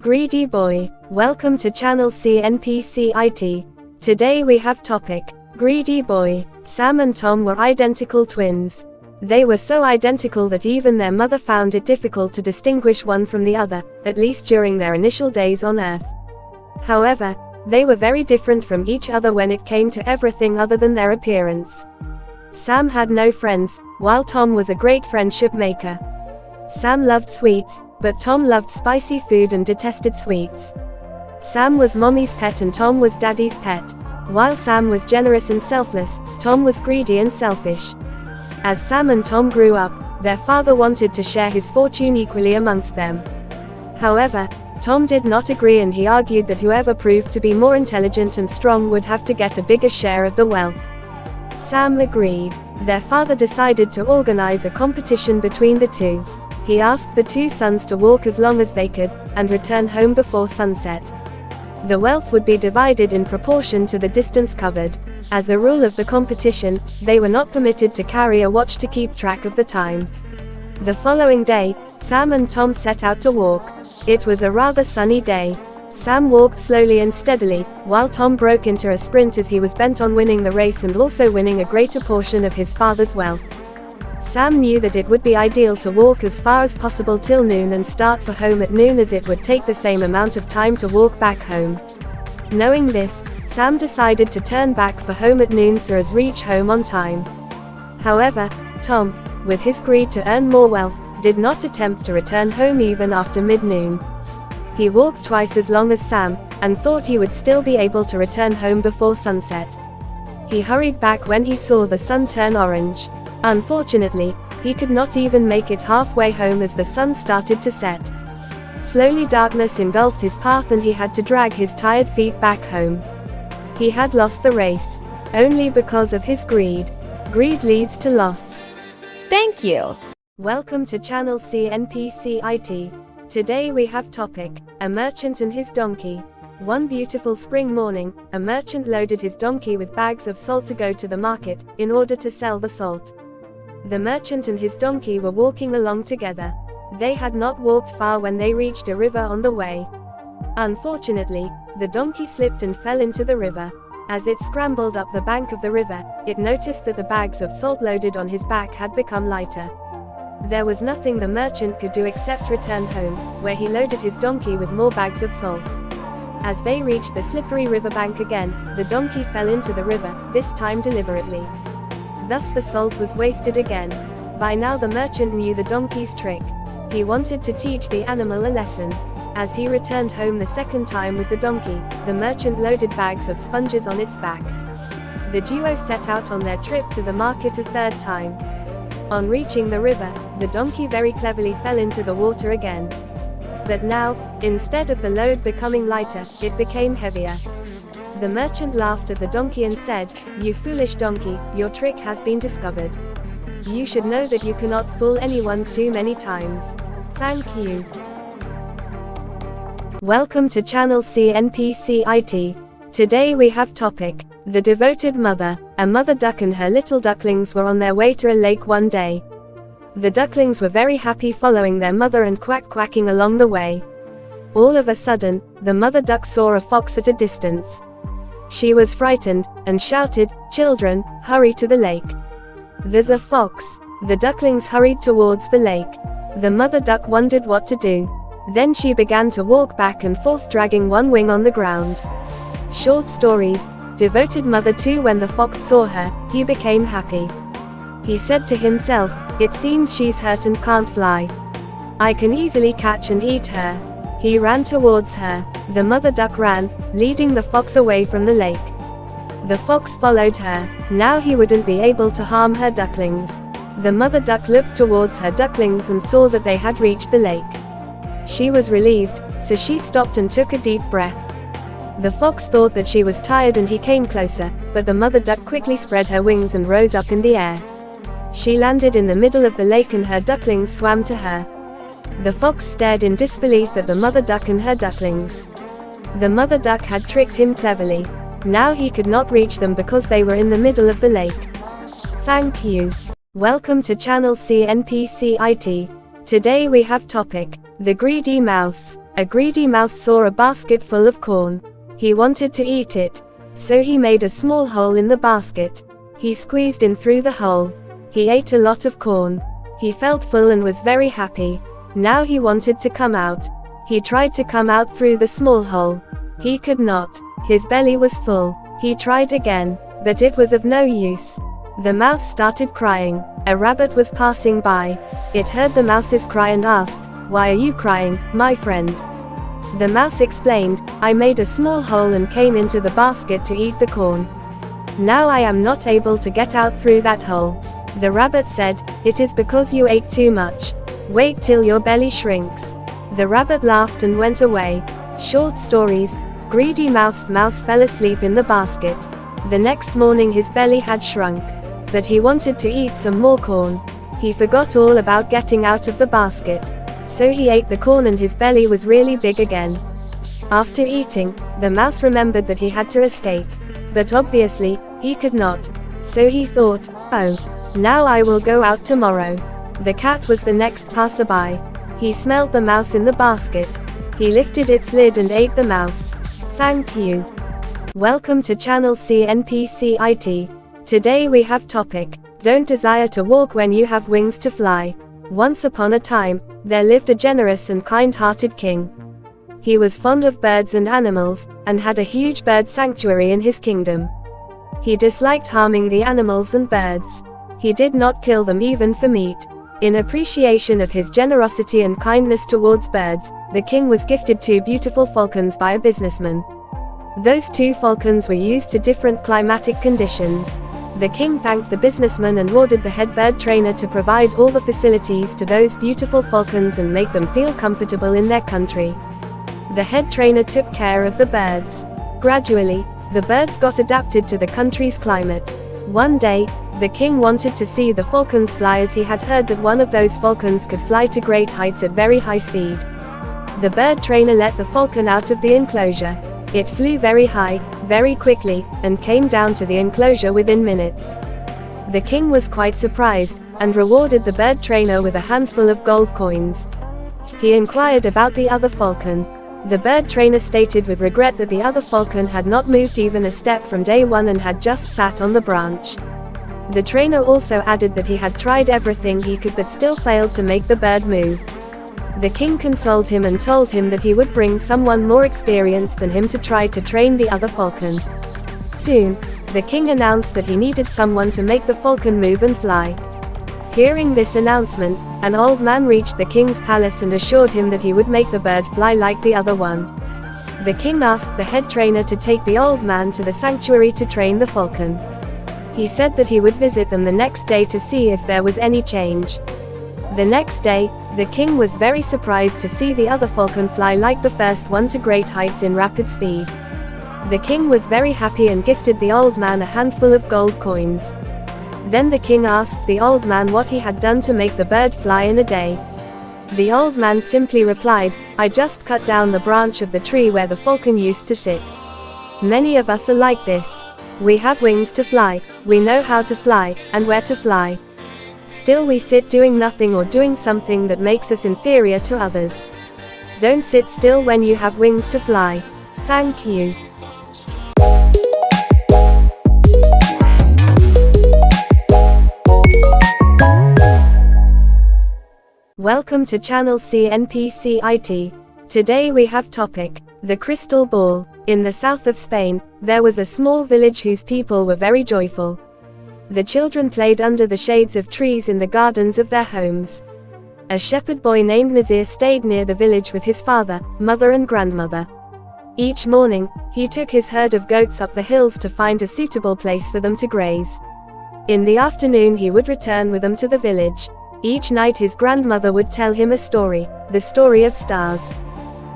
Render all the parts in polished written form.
Greedy boy. Welcome to channel CNPC-IT. Today we have topic, greedy boy. Sam and Tom were identical twins. They were so identical that even their mother found it difficult to distinguish one from the other, at least during their initial days on Earth. However, they were very different from each other when it came to everything other than their appearance. Sam had no friends, while Tom was a great friendship maker. Sam loved sweets, but Tom loved spicy food and detested sweets. Sam was mommy's pet and Tom was daddy's pet. While Sam was generous and selfless, Tom was greedy and selfish. As Sam and Tom grew up, their father wanted to share his fortune equally amongst them. However, Tom did not agree and he argued that whoever proved to be more intelligent and strong would have to get a bigger share of the wealth. Sam agreed. Their father decided to organize a competition between the two. He asked the two sons to walk as long as they could, and return home before sunset. The wealth would be divided in proportion to the distance covered. As a rule of the competition, they were not permitted to carry a watch to keep track of the time. The following day, Sam and Tom set out to walk. It was a rather sunny day. Sam walked slowly and steadily, while Tom broke into a sprint as he was bent on winning the race and also winning a greater portion of his father's wealth. Sam knew that it would be ideal to walk as far as possible till noon and start for home at noon, as it would take the same amount of time to walk back home. Knowing this, Sam decided to turn back for home at noon so as reach home on time. However, Tom, with his greed to earn more wealth, did not attempt to return home even after mid-noon. He walked twice as long as Sam, and thought he would still be able to return home before sunset. He hurried back when he saw the sun turn orange. Unfortunately, he could not even make it halfway home as the sun started to set. Slowly darkness engulfed his path and he had to drag his tired feet back home. He had lost the race. Only because of his greed. Greed leads to loss. Thank you. Welcome to channel CNPC-IT. Today we have topic, a merchant and his donkey. One beautiful spring morning, a merchant loaded his donkey with bags of salt to go to the market, in order to sell the salt. The merchant and his donkey were walking along together. They had not walked far when they reached a river on the way. Unfortunately, the donkey slipped and fell into the river. As it scrambled up the bank of the river, it noticed that the bags of salt loaded on his back had become lighter. There was nothing the merchant could do except return home, where he loaded his donkey with more bags of salt. As they reached the slippery riverbank again, the donkey fell into the river, this time deliberately. Thus the salt was wasted again. By now the merchant knew the donkey's trick. He wanted to teach the animal a lesson. As he returned home the second time with the donkey, the merchant loaded bags of sponges on its back. The duo set out on their trip to the market a third time. On reaching the river, the donkey very cleverly fell into the water again. But now, instead of the load becoming lighter, it became heavier. The merchant laughed at the donkey and said, "You foolish donkey, your trick has been discovered. You should know that you cannot fool anyone too many times. Thank you." Welcome to channel CNPC-IT. Today we have topic, the devoted mother. A mother duck and her little ducklings were on their way to a lake one day. The ducklings were very happy following their mother and quacking along the way. All of a sudden, the mother duck saw a fox at a distance. She was frightened, and shouted, "Children, hurry to the lake. There's a fox." The ducklings hurried towards the lake. The mother duck wondered what to do. Then she began to walk back and forth dragging one wing on the ground. Short stories, devoted mother too. When the fox saw her, he became happy. He said to himself, "It seems she's hurt and can't fly. I can easily catch and eat her." He ran towards her. The mother duck ran, leading the fox away from the lake. The fox followed her. Now he wouldn't be able to harm her ducklings. The mother duck looked towards her ducklings and saw that they had reached the lake. She was relieved, so she stopped and took a deep breath. The fox thought that she was tired and he came closer, but the mother duck quickly spread her wings and rose up in the air. She landed in the middle of the lake and her ducklings swam to her. The fox stared in disbelief at the mother duck and her ducklings. The mother duck had tricked him cleverly. Now he could not reach them because they were in the middle of the lake. Thank you. Welcome to channel CNPC-IT. Today we have topic, the greedy mouse. A greedy mouse saw a basket full of corn. He wanted to eat it. So he made a small hole in the basket. He squeezed in through the hole. He ate a lot of corn. He felt full and was very happy. Now he wanted to come out. He tried to come out through the small hole. He could not. His belly was full. He tried again, but it was of no use. The mouse started crying. A rabbit was passing by. It heard the mouse's cry and asked, "Why are you crying, my friend?" The mouse explained, "I made a small hole and came into the basket to eat the corn. Now I am not able to get out through that hole." The rabbit said, "It is because you ate too much. Wait till your belly shrinks." The rabbit laughed and went away. Short stories. Greedy mouse. The mouse fell asleep in the basket. The next morning his belly had shrunk. But he wanted to eat some more corn. He forgot all about getting out of the basket. So he ate the corn and his belly was really big again. After eating, the mouse remembered that he had to escape. But obviously, he could not. So he thought, "Oh, now I will go out tomorrow." The cat was the next passerby. He smelled the mouse in the basket. He lifted its lid and ate the mouse. Thank you. Welcome to channel CNPC-IT. Today we have topic, don't desire to walk when you have wings to fly. Once upon a time, there lived a generous and kind-hearted king. He was fond of birds and animals, and had a huge bird sanctuary in his kingdom. He disliked harming the animals and birds. He did not kill them even for meat. In appreciation of his generosity and kindness towards birds, the king was gifted 2 beautiful falcons by a businessman. Those 2 falcons were used to different climatic conditions. The king thanked the businessman and ordered the head bird trainer to provide all the facilities to those beautiful falcons and make them feel comfortable in their country. The head trainer took care of the birds. Gradually, the birds got adapted to the country's climate. One day, the king wanted to see the falcons fly as he had heard that one of those falcons could fly to great heights at very high speed. The bird trainer let the falcon out of the enclosure. It flew very high, very quickly, and came down to the enclosure within minutes. The king was quite surprised, and rewarded the bird trainer with a handful of gold coins. He inquired about the other falcon. The bird trainer stated with regret that the other falcon had not moved even a step from day one and had just sat on the branch. The trainer also added that he had tried everything he could but still failed to make the bird move. The king consoled him and told him that he would bring someone more experienced than him to try to train the other falcon. Soon, the king announced that he needed someone to make the falcon move and fly. Hearing this announcement, an old man reached the king's palace and assured him that he would make the bird fly like the other one. The king asked the head trainer to take the old man to the sanctuary to train the falcon. He said that he would visit them the next day to see if there was any change. The next day, the king was very surprised to see the other falcon fly like the first one to great heights in rapid speed. The king was very happy and gifted the old man a handful of gold coins. Then the king asked the old man what he had done to make the bird fly in a day. The old man simply replied, "I just cut down the branch of the tree where the falcon used to sit." Many of us are like this. We have wings to fly, we know how to fly, and where to fly. Still we sit doing nothing or doing something that makes us inferior to others. Don't sit still when you have wings to fly. Thank you. Welcome to channel CNPC-IT. Today we have topic, the crystal ball. In the south of Spain, there was a small village whose people were very joyful. The children played under the shades of trees in the gardens of their homes. A shepherd boy named Nazir stayed near the village with his father, mother and grandmother. Each morning, he took his herd of goats up the hills to find a suitable place for them to graze. In the afternoon he would return with them to the village. Each night his grandmother would tell him a story, the story of stars.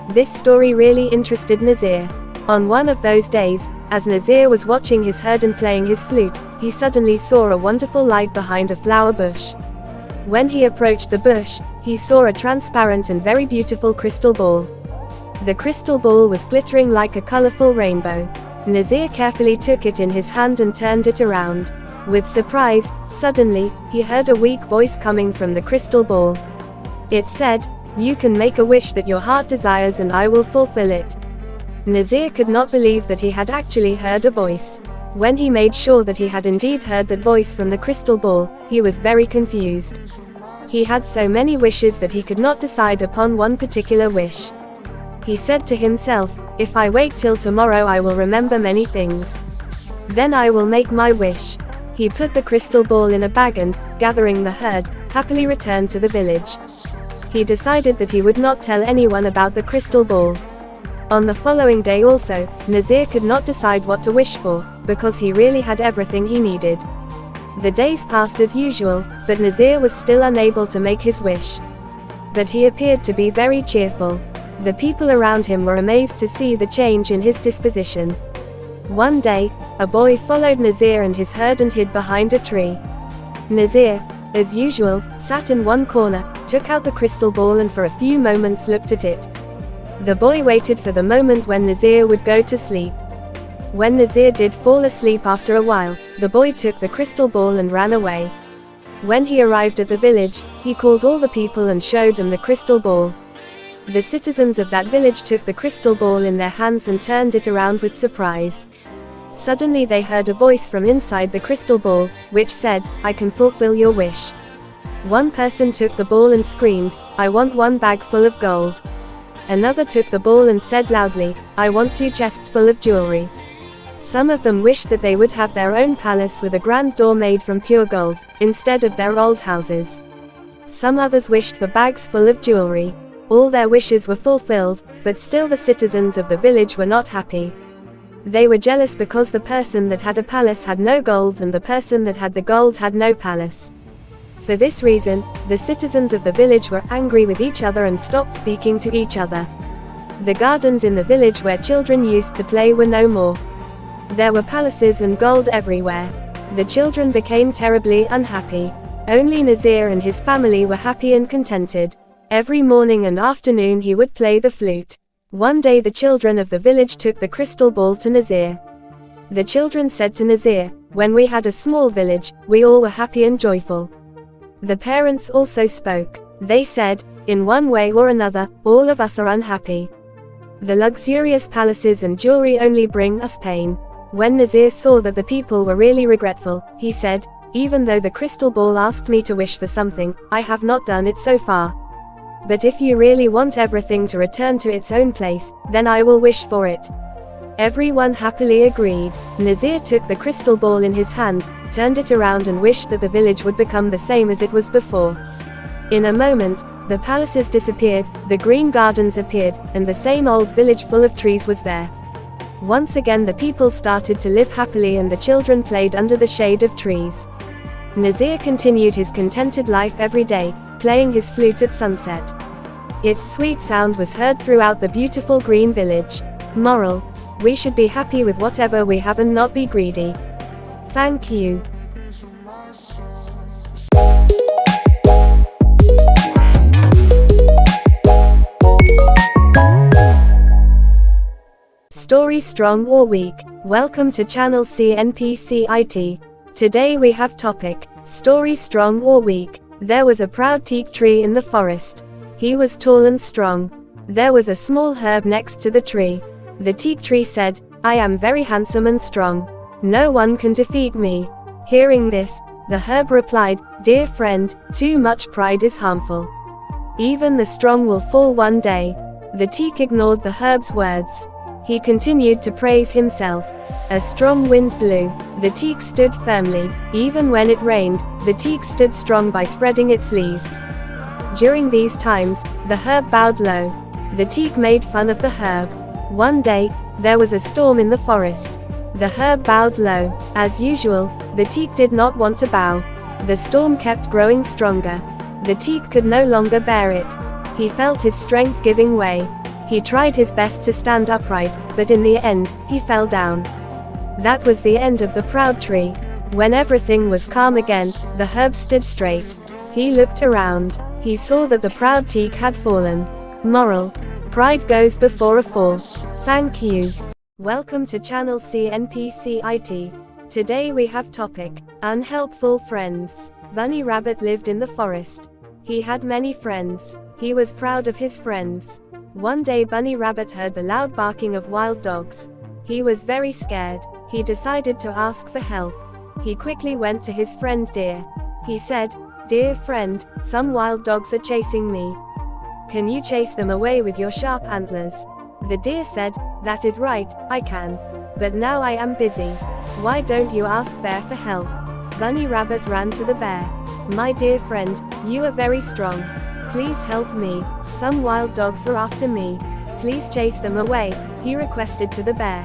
This story really interested Nazir. On one of those days, as Nazir was watching his herd and playing his flute, he suddenly saw a wonderful light behind a flower bush. When he approached the bush, he saw a transparent and very beautiful crystal ball. The crystal ball was glittering like a colorful rainbow. Nazir carefully took it in his hand and turned it around. With surprise, suddenly, he heard a weak voice coming from the crystal ball. It said, You can make a wish that your heart desires and I will fulfill it. Nazir could not believe that he had actually heard a voice. When he made sure that he had indeed heard that voice from the crystal ball, he was very confused. He had so many wishes that he could not decide upon one particular wish. He said to himself, if I wait till tomorrow I will remember many things. Then I will make my wish. He put the crystal ball in a bag and, gathering the herd, happily returned to the village. He decided that he would not tell anyone about the crystal ball. On the following day also, Nazir could not decide what to wish for, because he really had everything he needed. The days passed as usual, but Nazir was still unable to make his wish. But he appeared to be very cheerful. The people around him were amazed to see the change in his disposition. One day, a boy followed Nazir and his herd and hid behind a tree. Nazir, as usual, sat in one corner, took out the crystal ball and for a few moments looked at it. The boy waited for the moment when Nazir would go to sleep. When Nazir did fall asleep after a while, the boy took the crystal ball and ran away. When he arrived at the village, he called all the people and showed them the crystal ball. The citizens of that village took the crystal ball in their hands and turned it around with surprise. Suddenly they heard a voice from inside the crystal ball, which said, I can fulfill your wish. One person took the ball and screamed, I want 1 bag full of gold. Another took the ball and said loudly, I want 2 chests full of jewelry. Some of them wished that they would have their own palace with a grand door made from pure gold, instead of their old houses. Some others wished for bags full of jewelry. All their wishes were fulfilled, but still the citizens of the village were not happy. They were jealous because the person that had a palace had no gold and the person that had the gold had no palace. For this reason, the citizens of the village were angry with each other and stopped speaking to each other. The gardens in the village where children used to play were no more. There were palaces and gold everywhere. The children became terribly unhappy. Only Nazir and his family were happy and contented. Every morning and afternoon he would play the flute. One day the children of the village took the crystal ball to Nazir. The children said to Nazir, when we had a small village, we all were happy and joyful. The parents also spoke. They said, in one way or another, all of us are unhappy. The luxurious palaces and jewelry only bring us pain. When Nazir saw that the people were really regretful, he said, even though the crystal ball asked me to wish for something, I have not done it so far. But if you really want everything to return to its own place, then I will wish for it. Everyone happily agreed. Nazir took the crystal ball in his hand, turned it around and wished that the village would become the same as it was before. In a moment, the palaces disappeared, the green gardens appeared, and the same old village full of trees was there. Once again the people started to live happily and the children played under the shade of trees. Nazir continued his contented life every day, playing his flute at sunset. Its sweet sound was heard throughout the beautiful green village. Moral: we should be happy with whatever we have and not be greedy. Thank you. Story strong or weak? Welcome to channel CNPC-IT. Today we have topic, story strong or weak. There was a proud teak tree in the forest. He was tall and strong. There was a small herb next to the tree. The teak tree said, I am very handsome and strong. No one can defeat me. Hearing this, the herb replied, dear friend, too much pride is harmful. Even the strong will fall one day. The teak ignored the herb's words. He continued to praise himself. A strong wind blew. The teak stood firmly. Even when it rained, the teak stood strong by spreading its leaves. During these times, the herb bowed low. The teak made fun of the herb. One day, there was a storm in the forest. The herb bowed low. As usual, the teak did not want to bow. The storm kept growing stronger. The teak could no longer bear it. He felt his strength giving way. He tried his best to stand upright, but in the end, he fell down. That was the end of the proud tree. When everything was calm again, the herb stood straight. He looked around. He saw that the proud teak had fallen. Moral: pride goes before a fall. Thank you. Welcome to channel CNPC-IT. Today we have topic, unhelpful friends. Bunny Rabbit lived in the forest. He had many friends. He was proud of his friends. One day Bunny Rabbit heard the loud barking of wild dogs. He was very scared. He decided to ask for help. He quickly went to his friend Deer. He said, "Dear friend, some wild dogs are chasing me. Can you chase them away with your sharp antlers?" The deer said, "That is right, I can. But now I am busy. Why don't you ask Bear for help?" Bunny Rabbit ran to the bear. "My dear friend, you are very strong. Please help me. Some wild dogs are after me. Please chase them away," he requested to the bear.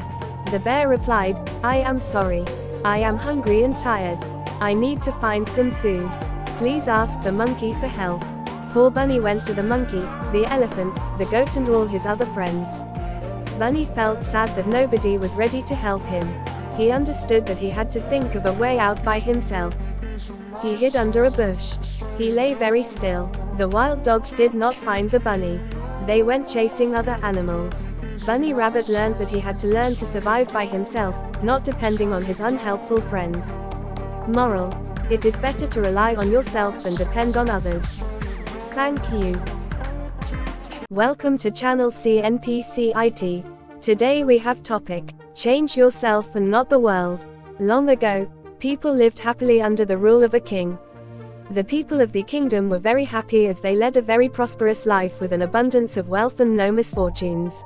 The bear replied, "I am sorry. I am hungry and tired. I need to find some food. Please ask the monkey for help." Poor Bunny went to the monkey, the elephant, the goat and all his other friends. Bunny felt sad that nobody was ready to help him. He understood that he had to think of a way out by himself. He hid under a bush. He lay very still. The wild dogs did not find the bunny. They went chasing other animals. Bunny Rabbit learned that he had to learn to survive by himself, not depending on his unhelpful friends. Moral: it is better to rely on yourself than depend on others. Thank you. Welcome to channel CNPC-IT. Today we have topic: change yourself and not the world. Long ago, people lived happily under the rule of a king. The people of the kingdom were very happy as they led a very prosperous life with an abundance of wealth and no misfortunes.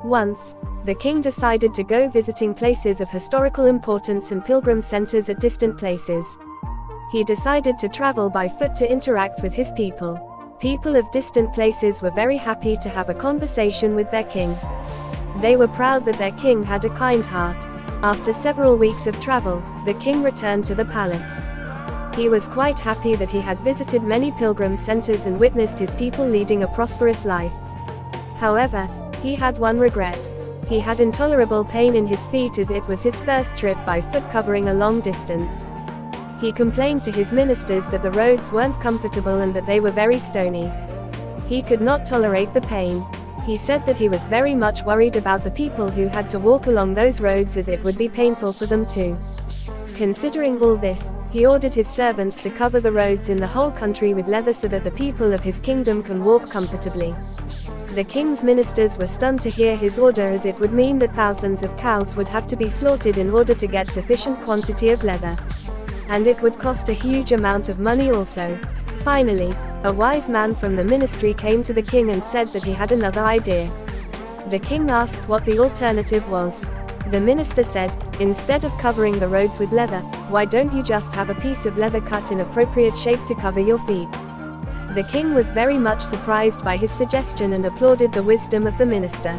Once, the king decided to go visiting places of historical importance and pilgrim centers at distant places. He decided to travel by foot to interact with his people. People of distant places were very happy to have a conversation with their king. They were proud that their king had a kind heart. After several weeks of travel, the king returned to the palace. He was quite happy that he had visited many pilgrim centers and witnessed his people leading a prosperous life. However, he had one regret. He had intolerable pain in his feet as it was his first trip by foot covering a long distance. He complained to his ministers that the roads weren't comfortable and that they were very stony. He could not tolerate the pain. He said that he was very much worried about the people who had to walk along those roads as it would be painful for them too. Considering all this, he ordered his servants to cover the roads in the whole country with leather so that the people of his kingdom can walk comfortably. The king's ministers were stunned to hear his order as it would mean that thousands of cows would have to be slaughtered in order to get sufficient quantity of leather. And it would cost a huge amount of money also. Finally, a wise man from the ministry came to the king and said that he had another idea. The king asked what the alternative was. The minister said, "Instead of covering the roads with leather, why don't you just have a piece of leather cut in appropriate shape to cover your feet?" The king was very much surprised by his suggestion and applauded the wisdom of the minister.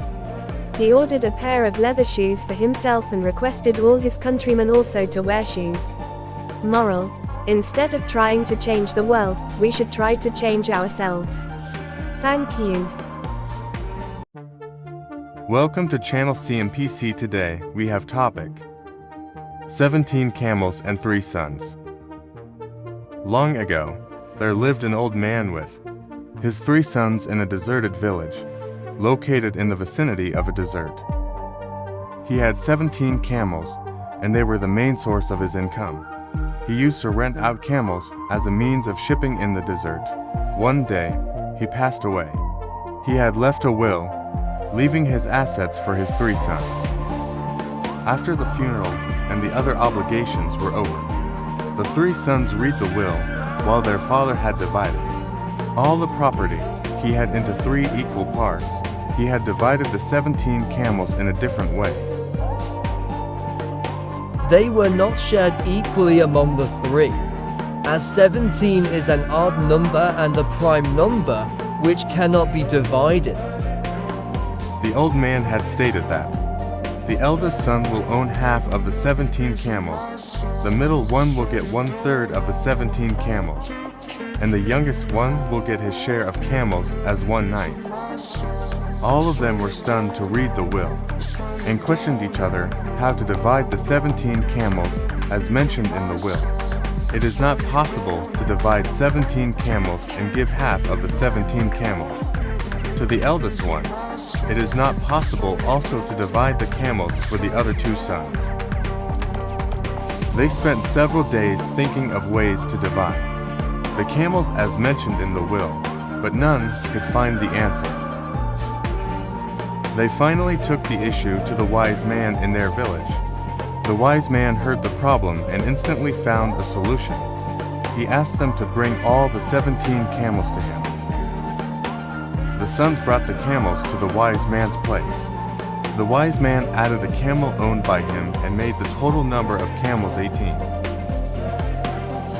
He ordered a pair of leather shoes for himself and requested all his countrymen also to wear shoes. Moral: instead of trying to change the world, we should try to change ourselves. Thank you. Welcome to channel CNPC. Today, we have topic: 17 camels and 3 sons. Long ago, there lived an old man with his 3 sons in a deserted village, located in the vicinity of a desert. He had 17 camels, and they were the main source of his income. He used to rent out camels as a means of shipping in the desert. One day, he passed away. He had left a will, leaving his assets for his 3 sons. After the funeral and the other obligations were over, the 3 sons read the will while their father had divided all the property he had into 3 equal parts. He had divided the 17 camels in a different way. They were not shared equally among the 3, as 17 is an odd number and a prime number, which cannot be divided. The old man had stated that the eldest son will own half of the 17 camels, the middle one will get 1/3 of the 17 camels, and the youngest one will get his share of camels as 1/9. All of them were stunned to read the will, and questioned each other how to divide the 17 camels as mentioned in the will. It is not possible to divide 17 camels and give half of the 17 camels to the eldest one. It is not possible also to divide the camels for the other 2 sons. They spent several days thinking of ways to divide the camels as mentioned in the will. but none could find the answer. They finally took the issue to the wise man in their village. The wise man heard the problem and instantly found a solution. He asked them to bring all the 17 camels to him. The sons brought the camels to the wise man's place. The wise man added a camel owned by him and made the total number of camels 18.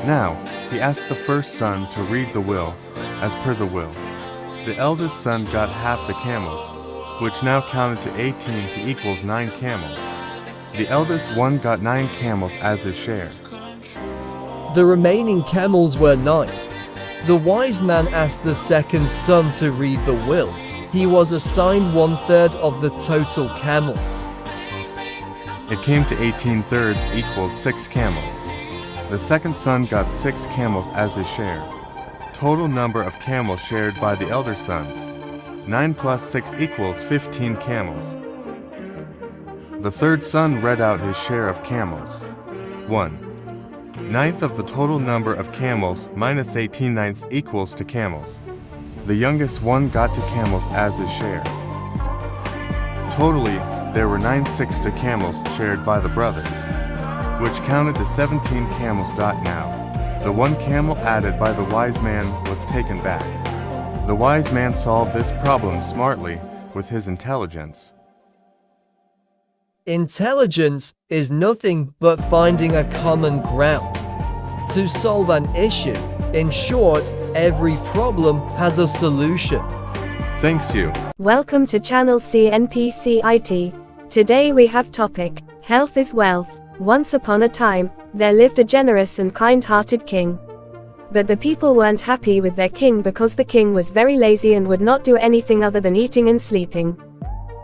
Now, he asked the first son to read the will, as per the will. The eldest son got half the camels, which now counted to 18 to equals 9 camels. The eldest one got 9 camels as his share. The remaining camels were 9. The wise man asked the second son to read the will. He was assigned 1/3 of the total camels. It came to 18 thirds equals 6 camels. The second son got 6 camels as his share. Total number of camels shared by the elder sons. 9 plus 6 equals 15 camels. The third son read out his share of camels. 1/9 of the total number of camels minus 18/9 equals to camels. The youngest one got to camels as his share. Totally, there were 9/6 to camels shared by the brothers, which counted to 17 camels. Now, the 1 camel added by the wise man was taken back. The wise man solved this problem smartly with his intelligence. Intelligence is nothing but finding a common ground to solve an issue. In short, every problem has a solution. Thanks you. Welcome to channel CNPC-IT. Today we have topic, health is wealth. Once upon a time, there lived a generous and kind-hearted king. But the people weren't happy with their king because the king was very lazy and would not do anything other than eating and sleeping.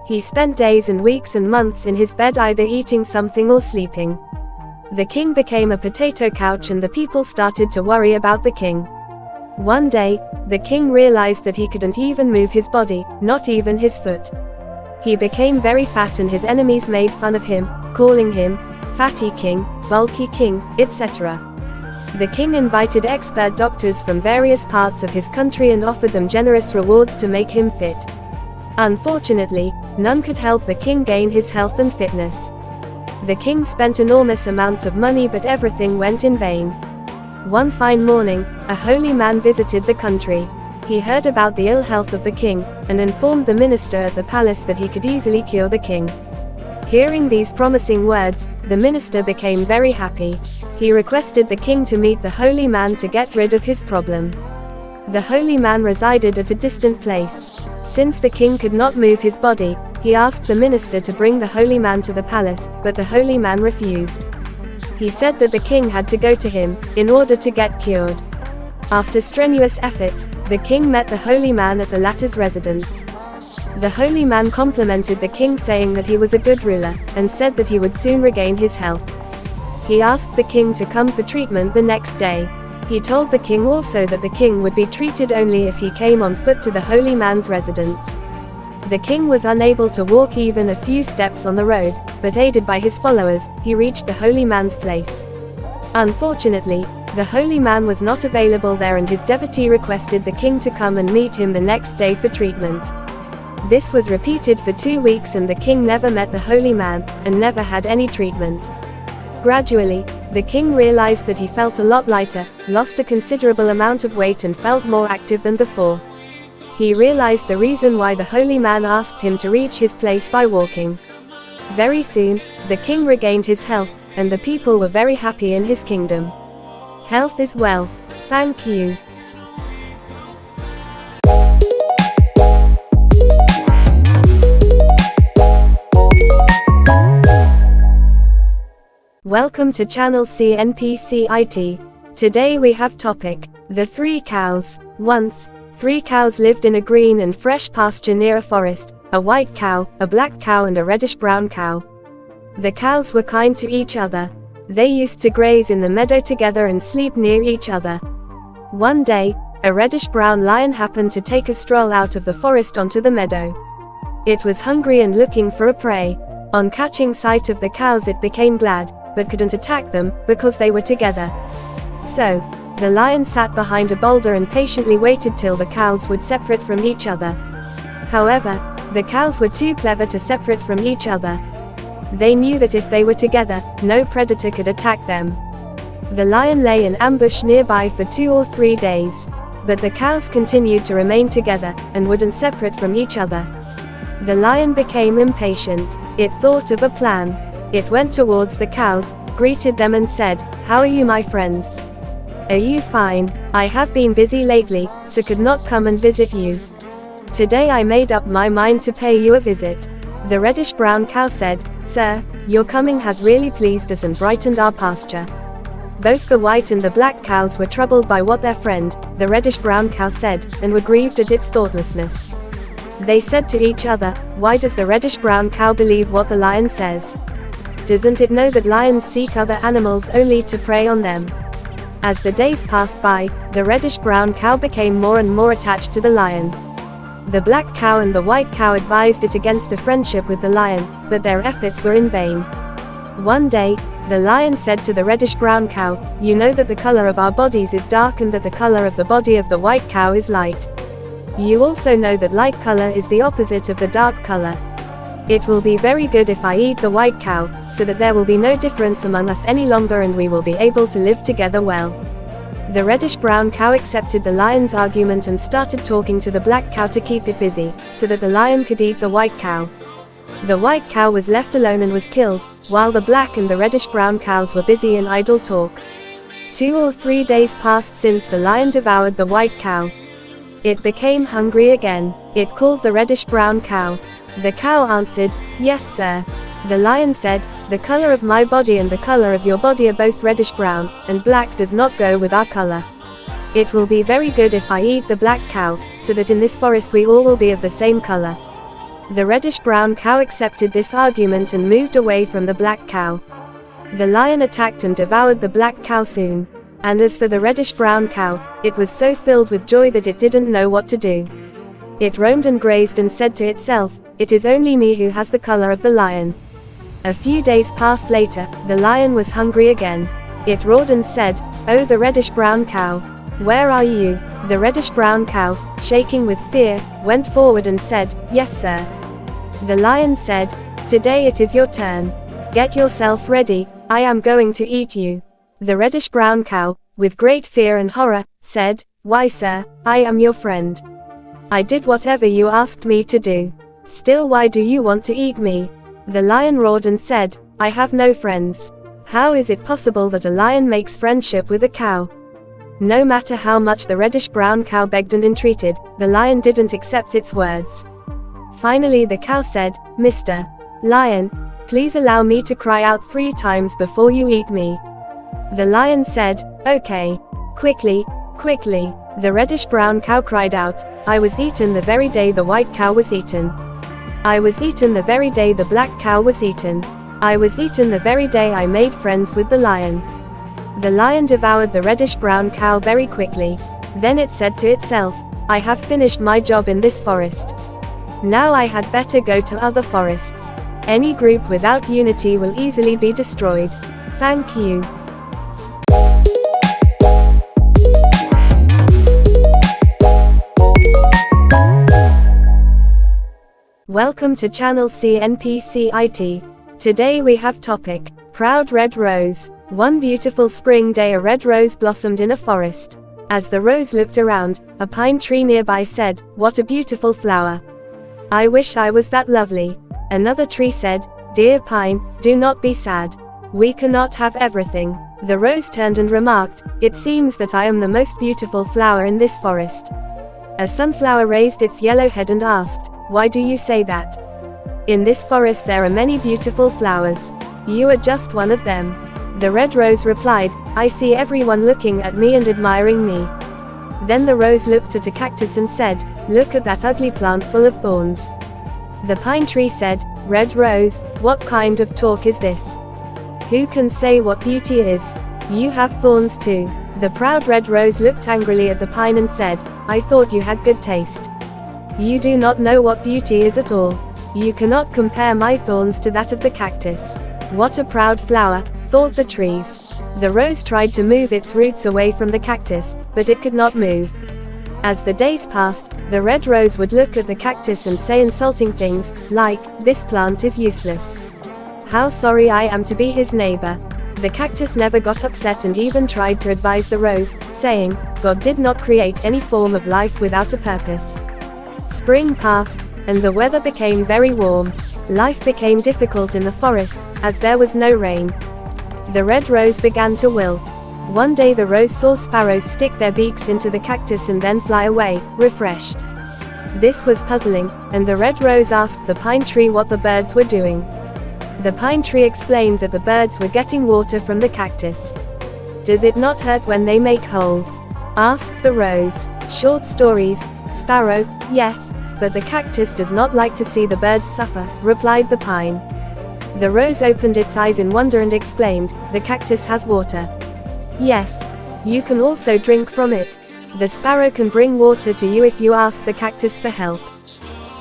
He spent days and weeks and months in his bed either eating something or sleeping. The king became a potato couch and the people started to worry about the king. One day, the king realized that he couldn't even move his body, not even his foot. He became very fat and his enemies made fun of him, calling him Fatty King, Bulky King, etc. The king invited expert doctors from various parts of his country and offered them generous rewards to make him fit. Unfortunately, none could help the king gain his health and fitness. The king spent enormous amounts of money but everything went in vain. One fine morning, a holy man visited the country. He heard about the ill health of the king, and informed the minister at the palace that he could easily cure the king. Hearing these promising words, the minister became very happy. He requested the king to meet the holy man to get rid of his problem. The holy man resided at a distant place. Since the king could not move his body, he asked the minister to bring the holy man to the palace, but the holy man refused. He said that the king had to go to him, in order to get cured. After strenuous efforts, the king met the holy man at the latter's residence. The holy man complimented the king saying that he was a good ruler, and said that he would soon regain his health. He asked the king to come for treatment the next day. He told the king also that the king would be treated only if he came on foot to the holy man's residence. The king was unable to walk even a few steps on the road, but aided by his followers, he reached the holy man's place. Unfortunately, the holy man was not available there and his devotee requested the king to come and meet him the next day for treatment. This was repeated for 2 weeks and the king never met the holy man, and never had any treatment. Gradually, the king realized that he felt a lot lighter, lost a considerable amount of weight and felt more active than before. He realized the reason why the holy man asked him to reach his place by walking. Very soon, the king regained his health, and the people were very happy in his kingdom. Health is wealth. Thank you. Welcome to channel CNPC-IT. Today we have topic, the 3 cows. Once, 3 cows lived in a green and fresh pasture near a forest, a white cow, a black cow and a reddish-brown cow. The cows were kind to each other. They used to graze in the meadow together and sleep near each other. One day, a reddish-brown lion happened to take a stroll out of the forest onto the meadow. It was hungry and looking for a prey. On catching sight of the cows it became glad, but couldn't attack them, because they were together. So, The lion sat behind a boulder and patiently waited till the cows would separate from each other. However, the cows were too clever to separate from each other. They knew that if they were together, no predator could attack them. The lion lay in ambush nearby for 2 or 3 days. But the cows continued to remain together, and wouldn't separate from each other. The lion became impatient. It thought of a plan. It went towards the cows, greeted them and said, "How are you, my friends? Are you fine? I have been busy lately, so could not come and visit you. Today I made up my mind to pay you a visit." The reddish-brown cow said, "Sir, your coming has really pleased us and brightened our pasture." Both the white and the black cows were troubled by what their friend, the reddish-brown cow said, and were grieved at its thoughtlessness. They said to each other, "Why does the reddish-brown cow believe what the lion says? Doesn't it know that lions seek other animals only to prey on them?" As the days passed by, the reddish-brown cow became more and more attached to the lion. The black cow and the white cow advised it against a friendship with the lion, but their efforts were in vain. One day, the lion said to the reddish-brown cow, "You know that the color of our bodies is dark and that the color of the body of the white cow is light. You also know that light color is the opposite of the dark color. It will be very good if I eat the white cow, so that there will be no difference among us any longer and we will be able to live together well." The reddish-brown cow accepted the lion's argument and started talking to the black cow to keep it busy, so that the lion could eat the white cow. The white cow was left alone and was killed, while the black and the reddish-brown cows were busy in idle talk. 2 or 3 days passed since the lion devoured the white cow. It became hungry again. It called the reddish-brown cow. The cow answered, "Yes, sir." The lion said, "The color of my body and the color of your body are both reddish-brown, and black does not go with our color. It will be very good if I eat the black cow, so that in this forest we all will be of the same color." The reddish-brown cow accepted this argument and moved away from the black cow. The lion attacked and devoured the black cow soon. And as for the reddish-brown cow, it was so filled with joy that it didn't know what to do. It roamed and grazed and said to itself, "It is only me who has the color of the lion." A few days passed later, the lion was hungry again. It roared and said, "Oh, the reddish-brown cow, where are you?" The reddish-brown cow, shaking with fear, went forward and said, "Yes, sir." The lion said, "Today it is your turn. Get yourself ready, I am going to eat you." The reddish-brown cow, with great fear and horror, said, "Why, sir, I am your friend. I did whatever you asked me to do. Still, why do you want to eat me?" The lion roared and said, "I have no friends. How is it possible that a lion makes friendship with a cow?" No matter how much the reddish-brown cow begged and entreated, the lion didn't accept its words. Finally the cow said, "Mr. Lion, please allow me to cry out 3 times before you eat me." The lion said, "Okay. Quickly, quickly." The reddish-brown cow cried out, "I was eaten the very day the white cow was eaten. I was eaten the very day the black cow was eaten. I was eaten the very day I made friends with the lion." The lion devoured the reddish-brown cow very quickly. Then it said to itself, "I have finished my job in this forest. Now I had better go to other forests. Any group without unity will easily be destroyed. Thank you." Welcome to channel CNPC-IT. Today we have topic, Proud Red Rose. One beautiful spring day a red rose blossomed in a forest. As the rose looked around, a pine tree nearby said, "What a beautiful flower. I wish I was that lovely." Another tree said, "Dear pine, do not be sad. We cannot have everything." The rose turned and remarked, "It seems that I am the most beautiful flower in this forest." A sunflower raised its yellow head and asked, "Why do you say that? In this forest there are many beautiful flowers. You are just one of them." The red rose replied, "I see everyone looking at me and admiring me." Then the rose looked at a cactus and said, "Look at that ugly plant full of thorns." The pine tree said, "Red rose, what kind of talk is this? Who can say what beauty is? You have thorns too." The proud red rose looked angrily at the pine and said, "I thought you had good taste. You do not know what beauty is at all. You cannot compare my thorns to that of the cactus." What a proud flower, thought the trees. The rose tried to move its roots away from the cactus, but it could not move. As the days passed, the red rose would look at the cactus and say insulting things, like, "This plant is useless. How sorry I am to be his neighbor." The cactus never got upset and even tried to advise the rose, saying, "God did not create any form of life without a purpose." Spring passed, and the weather became very warm. Life became difficult in the forest, as there was no rain. The red rose began to wilt. One day the rose saw sparrows stick their beaks into the cactus and then fly away, refreshed. This was puzzling, and the red rose asked the pine tree what the birds were doing. The pine tree explained that the birds were getting water from the cactus. "Does it not hurt when they make holes?" asked the rose. "Short stories, sparrow, yes, but the cactus does not like to see the birds suffer," replied the pine. The rose opened its eyes in wonder and exclaimed, "The cactus has water. Yes, you can also drink from it. The sparrow can bring water to you if you ask the cactus for help."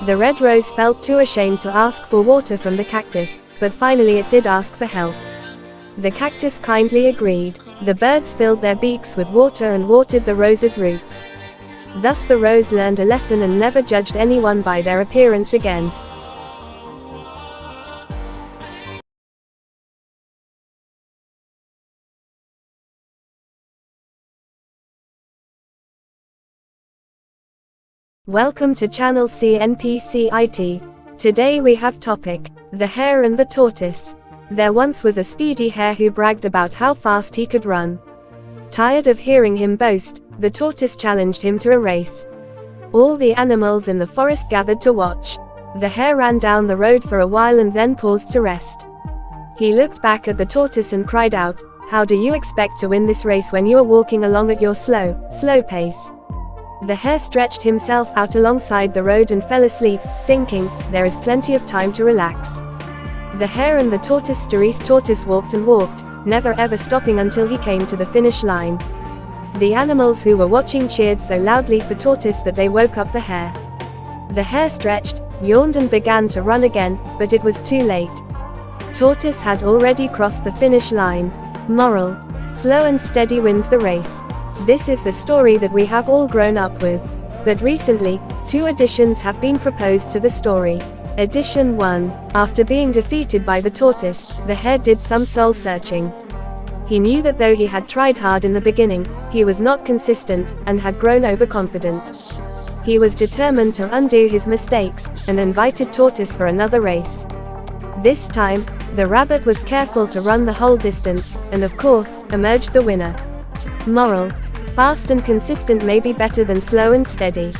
The red rose felt too ashamed to ask for water from the cactus, but finally it did ask for help. The cactus kindly agreed. The birds filled their beaks with water and watered the rose's roots. Thus the rose learned a lesson and never judged anyone by their appearance again. Welcome to channel CNPC-IT. Today we have topic, the hare and the tortoise. There once was a speedy hare who bragged about how fast he could run. Tired of hearing him boast, the tortoise challenged him to a race. All the animals in the forest gathered to watch. The hare ran down the road for a while and then paused to rest. He looked back at the tortoise and cried out, "How do you expect to win this race when you are walking along at your slow pace?" The hare stretched himself out alongside the road and fell asleep, thinking, "There is plenty of time to relax." The hare and the tortoise walked and walked, never ever stopping until he came to the finish line. The animals who were watching cheered so loudly for tortoise that they woke up the hare. The hare stretched, yawned and began to run again, but it was too late. Tortoise had already crossed the finish line. Moral: slow and steady wins the race. This is the story that we have all grown up with. But recently, 2 additions have been proposed to the story. Addition 1. After being defeated by the tortoise, the hare did some soul searching. He knew that though he had tried hard in the beginning, he was not consistent, and had grown overconfident. He was determined to undo his mistakes, and invited tortoise for another race. This time, the rabbit was careful to run the whole distance, and of course, emerged the winner. Moral: fast and consistent may be better than slow and steady.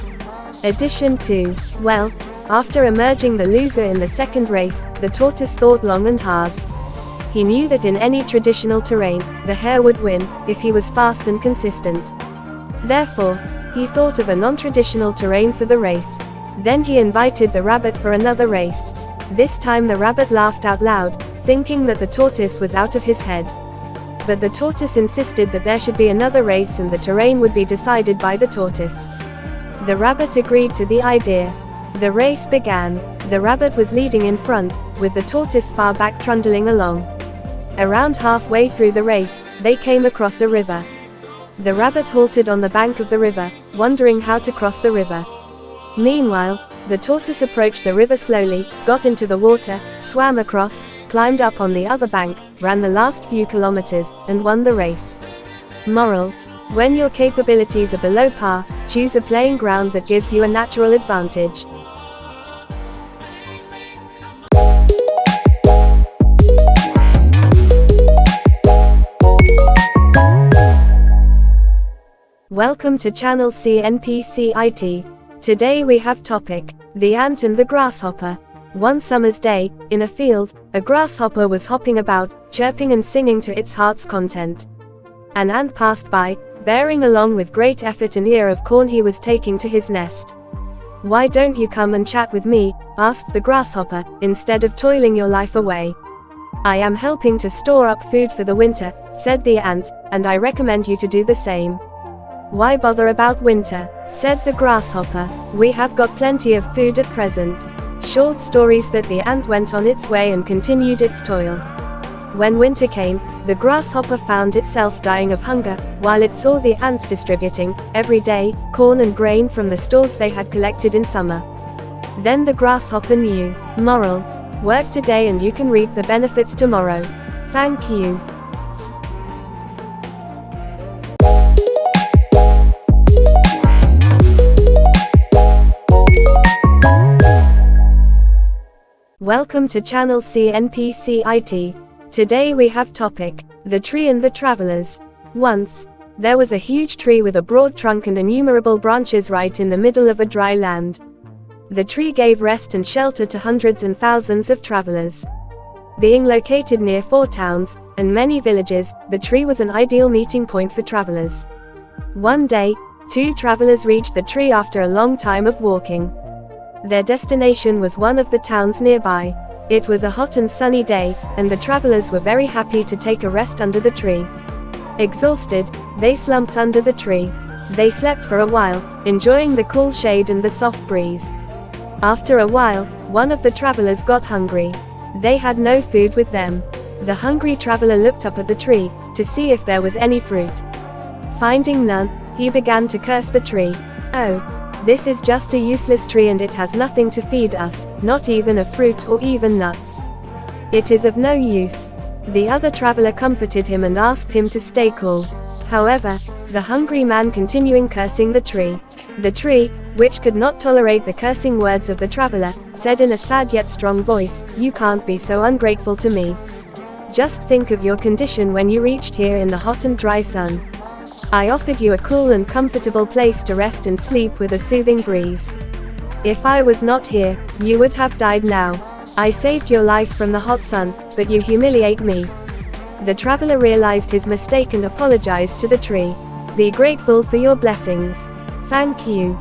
Addition 2. Well, after emerging the loser in the second race, the tortoise thought long and hard. He knew that in any traditional terrain, the hare would win, if he was fast and consistent. Therefore, he thought of a non-traditional terrain for the race. Then he invited the rabbit for another race. This time the rabbit laughed out loud, thinking that the tortoise was out of his head. But the tortoise insisted that there should be another race and the terrain would be decided by the tortoise. The rabbit agreed to the idea. The race began. The rabbit was leading in front, with the tortoise far back trundling along. Around halfway through the race, they came across a river. The rabbit halted on the bank of the river, wondering how to cross the river. Meanwhile, the tortoise approached the river slowly, got into the water, swam across, climbed up on the other bank, ran the last few kilometers, and won the race. Moral: when your capabilities are below par, choose a playing ground that gives you a natural advantage. Welcome to channel CNPC-IT. Today we have topic, the ant and the grasshopper. One summer's day, in a field, a grasshopper was hopping about, chirping and singing to its heart's content. An ant passed by, bearing along with great effort an ear of corn he was taking to his nest. "Why don't you come and chat with me?" asked the grasshopper, "instead of toiling your life away?" "I am helping to store up food for the winter," said the ant, "and I recommend you to do the same." "Why bother about winter?" said the grasshopper. "We have got plenty of food at present." Short stories, but the ant went on its way and continued its toil. When winter came, the grasshopper found itself dying of hunger, while it saw the ants distributing, every day, corn and grain from the stores they had collected in summer. Then the grasshopper knew. Moral: work today and you can reap the benefits tomorrow. Thank you. Welcome to channel CNPC-IT. Today we have topic: the tree and the travelers. Once, there was a huge tree with a broad trunk and innumerable branches right in the middle of a dry land. The tree gave rest and shelter to hundreds and thousands of travelers. Being located near 4 towns and many villages, the tree was an ideal meeting point for travelers. One day, 2 travelers reached the tree after a long time of walking. Their destination was one of the towns nearby. It was a hot and sunny day, and the travelers were very happy to take a rest under the tree. Exhausted, they slumped under the tree. They slept for a while, enjoying the cool shade and the soft breeze. After a while, one of the travelers got hungry. They had no food with them. The hungry traveler looked up at the tree to see if there was any fruit. Finding none, he began to curse the tree. "Oh, this is just a useless tree and it has nothing to feed us, not even a fruit or even nuts. It is of no use." The other traveler comforted him and asked him to stay cool. However, the hungry man continuing cursing the tree. The tree, which could not tolerate the cursing words of the traveler, said in a sad yet strong voice, "You can't be so ungrateful to me. Just think of your condition when you reached here in the hot and dry sun. I offered you a cool and comfortable place to rest and sleep with a soothing breeze. If I was not here, you would have died now. I saved your life from the hot sun, but you humiliate me." The traveler realized his mistake and apologized to the tree. "Be grateful for your blessings. Thank you."